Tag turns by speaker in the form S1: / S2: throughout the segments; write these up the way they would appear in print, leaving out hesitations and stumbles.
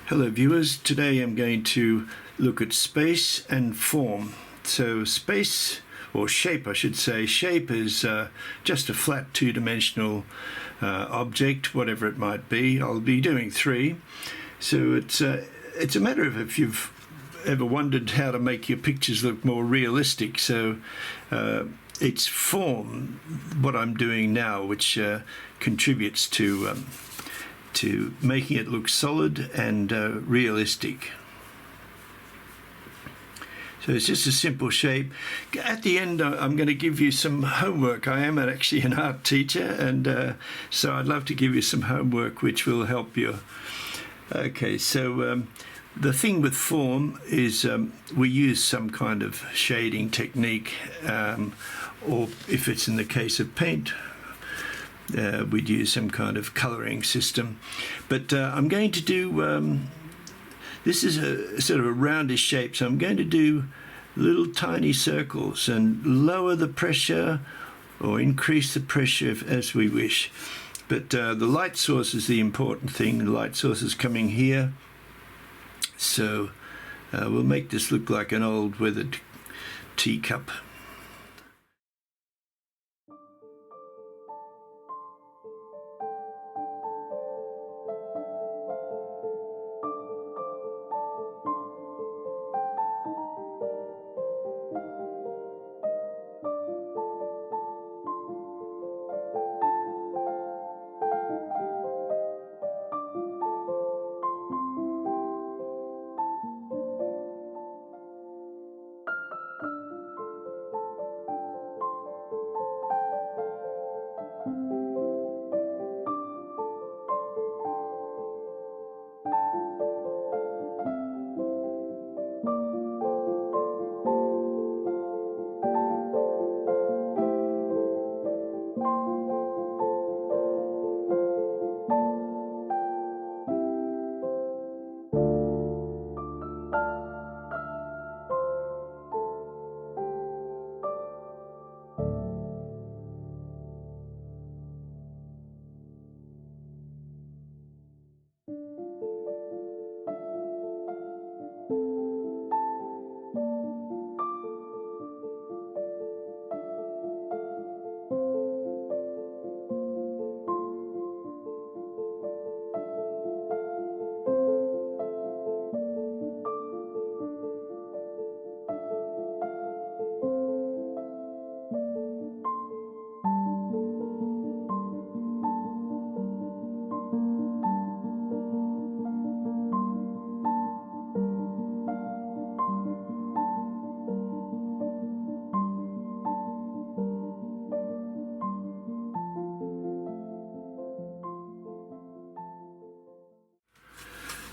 S1: Hello viewers, today I'm going to look at space and form. So space, or shape I should say, shape is just a flat two-dimensional object, whatever it might be. I'll be doing three. So it's a matter of if you've ever wondered how to make your pictures look more realistic. So it's form, what I'm doing now, which contributes to making it look solid and realistic. So it's just a simple shape. At the end, I'm going to give you some homework. I am actually an art teacher, and so I'd love to give you some homework which will help you. Okay, so the thing with form is we use some kind of shading technique, or if it's in the case of paint, we'd use some kind of colouring system. But I'm going to do, this is a sort of a roundish shape, so I'm going to do little tiny circles and lower the pressure or increase the pressure as we wish. But the light source is the important thing. The light source is coming here. So we'll make this look like an old weathered teacup.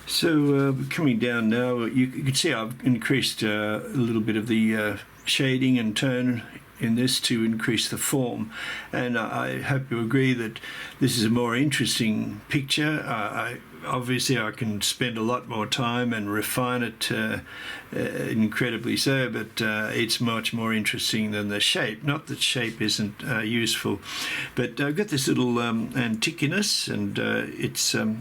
S1: So coming down now, you can see I've increased a little bit of the shading and tone in this to increase the form, and I hope you agree that this is a more interesting picture. Obviously I can spend a lot more time and refine it incredibly so, but it's much more interesting than the shape. Not that shape isn't useful, but I've got this little Antigonus, and it's a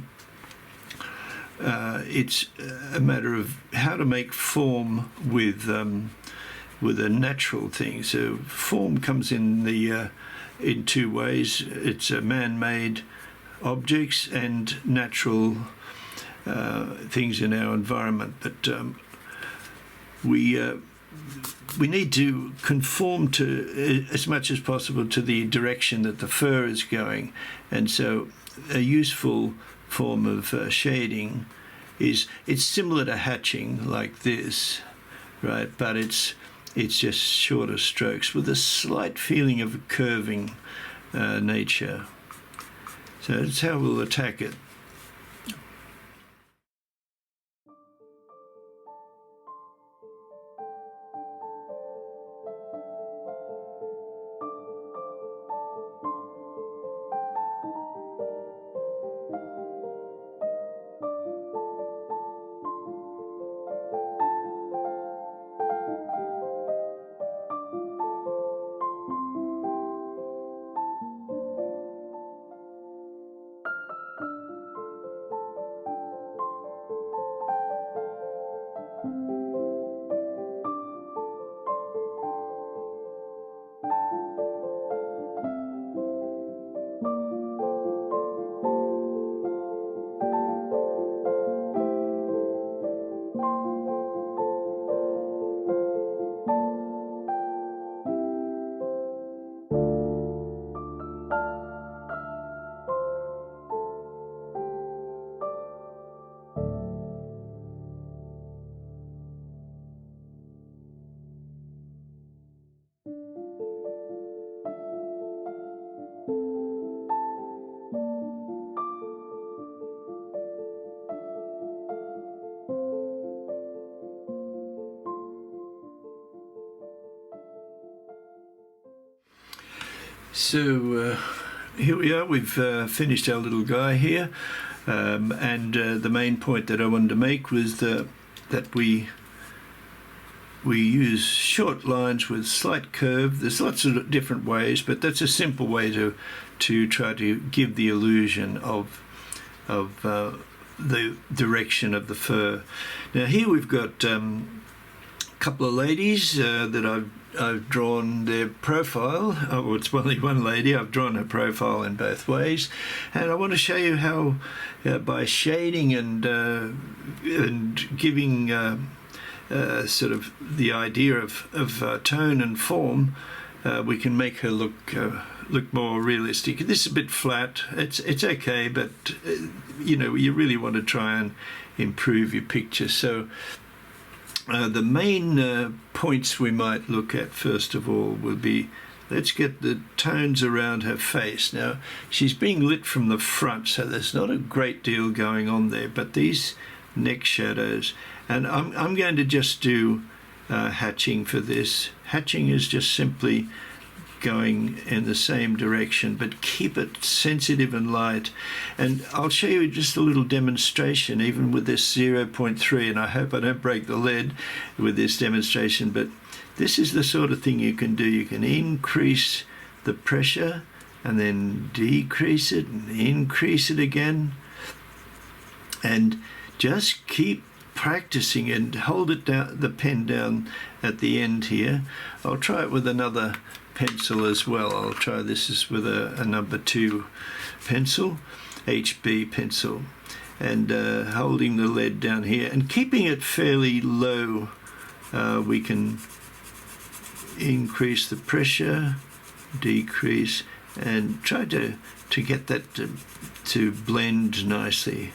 S1: matter of how to make form with a natural thing. So form comes in two ways. It's man-made objects and natural things in our environment that we need to conform to as much as possible to the direction that the fur is going. And so a useful form of shading it's similar to hatching, like this, right? But it's just shorter strokes with a slight feeling of a curving nature. So that's how we'll attack it. So here we are. We've finished our little guy here, and the main point that I wanted to make was that we use short lines with slight curve. There's lots of different ways, but that's a simple way to try to give the illusion of the direction of the fur. Now here we've got a couple of ladies that I've drawn their profile. Oh, it's only one lady. I've drawn her profile in both ways, and I want to show you how by shading and giving sort of the idea of tone and form, we can make her look more realistic. This is a bit flat. It's okay, but you know, you really want to try and improve your picture. So the main points we might look at first of all will be, let's get the tones around her face. Now she's being lit from the front, so there's not a great deal going on there, but these neck shadows, and I'm going to just do hatching for this. Hatching is just simply going in the same direction, but keep it sensitive and light. And I'll show you just a little demonstration even with this 0.3, and I hope I don't break the lead with this demonstration, but this is the sort of thing you can do. You can increase the pressure and then decrease it and increase it again, and just keep practicing and hold it down, the pen down at the end here. I'll try it with another pencil as well. I'll try this with a number 2 pencil, HB pencil, and holding the lead down here and keeping it fairly low. We can increase the pressure, decrease, and try to get that to blend nicely.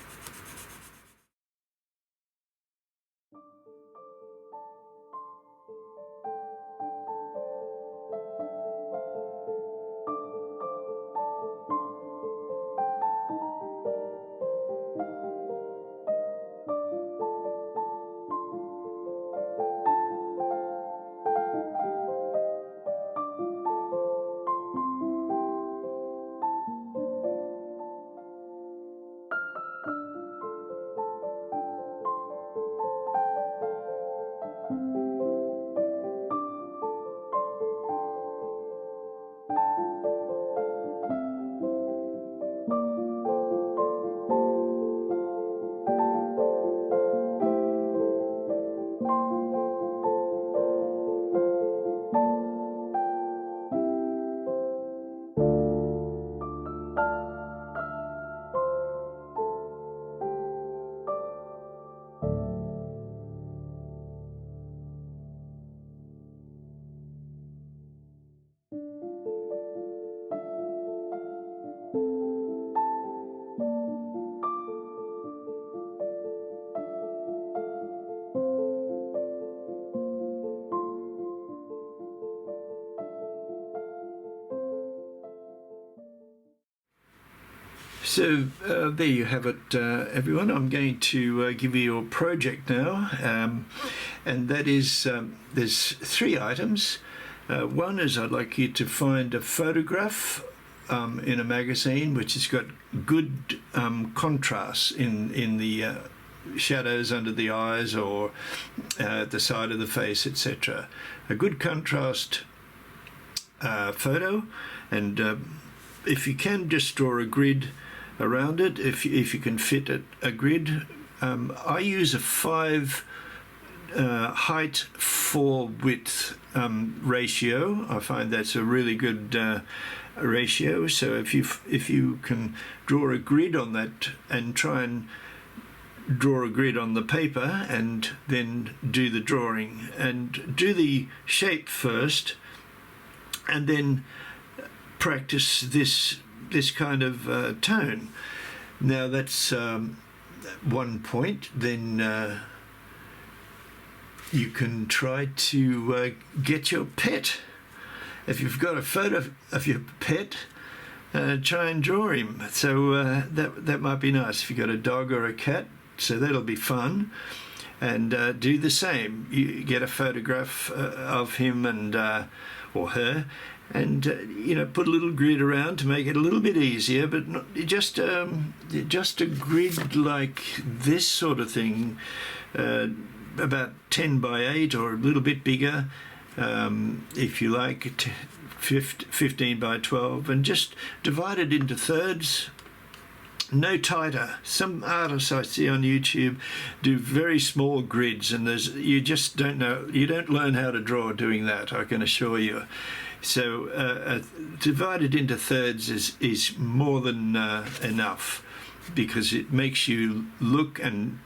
S1: So there you have it, everyone. I'm going to give you your project now, and that is there's 3 items. One is I'd like you to find a photograph in a magazine which has got good contrast in the shadows under the eyes or the side of the face, etc. A good contrast photo, and if you can, just draw a grid around it, if you can fit a grid. I use a 5 height 4 width ratio. I find that's a really good ratio. So if you can draw a grid on that and try and draw a grid on the paper and then do the drawing and do the shape first, and then practice this kind of tone. Now that's one point. Then you can try to get your pet. If you've got a photo of your pet, try and draw him. So that might be nice if you've got a dog or a cat. So that'll be fun. And do the same. You get a photograph of him and or her, and you know, put a little grid around to make it a little bit easier, but not, just a grid like this sort of thing, about 10 by 8 or a little bit bigger, if you like, 15 by 12, and just divide it into thirds. No tighter. Some artists I see on YouTube do very small grids, and you just don't know, you don't learn how to draw doing that, I can assure you. So divided into thirds is more than enough, because it makes you look and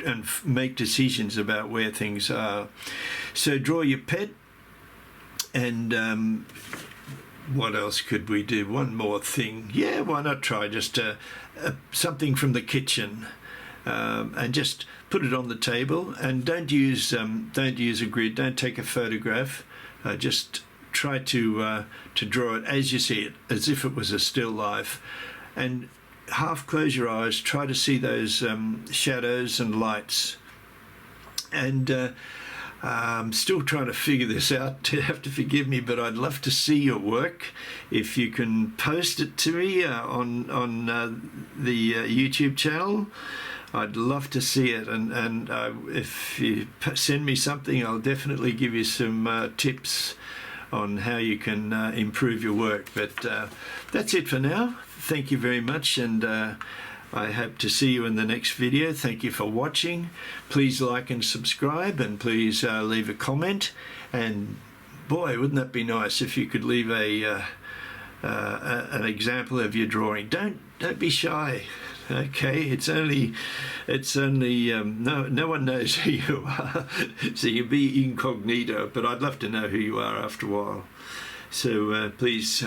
S1: make decisions about where things are. So draw your pet, and what else could we do? One more thing. Yeah, why not try just something from the kitchen, and just put it on the table, and don't use a grid. Don't take a photograph. Just try to draw it as you see it, as if it was a still life, and half close your eyes. Try to see those shadows and lights. And I'm still trying to figure this out. You have to forgive me, but I'd love to see your work. If you can post it to me on the YouTube channel, I'd love to see it. And if you send me something, I'll definitely give you some tips on how you can improve your work. But that's it for now. Thank you very much, and I hope to see you in the next video. Thank you for watching. Please like and subscribe, and please leave a comment. And boy, wouldn't that be nice if you could leave an example of your drawing. Don't be shy. Okay, it's only no one knows who you are, so you be incognito. But I'd love to know who you are after a while. So please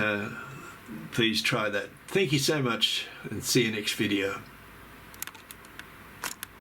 S1: try that. Thank you so much, and see you next video.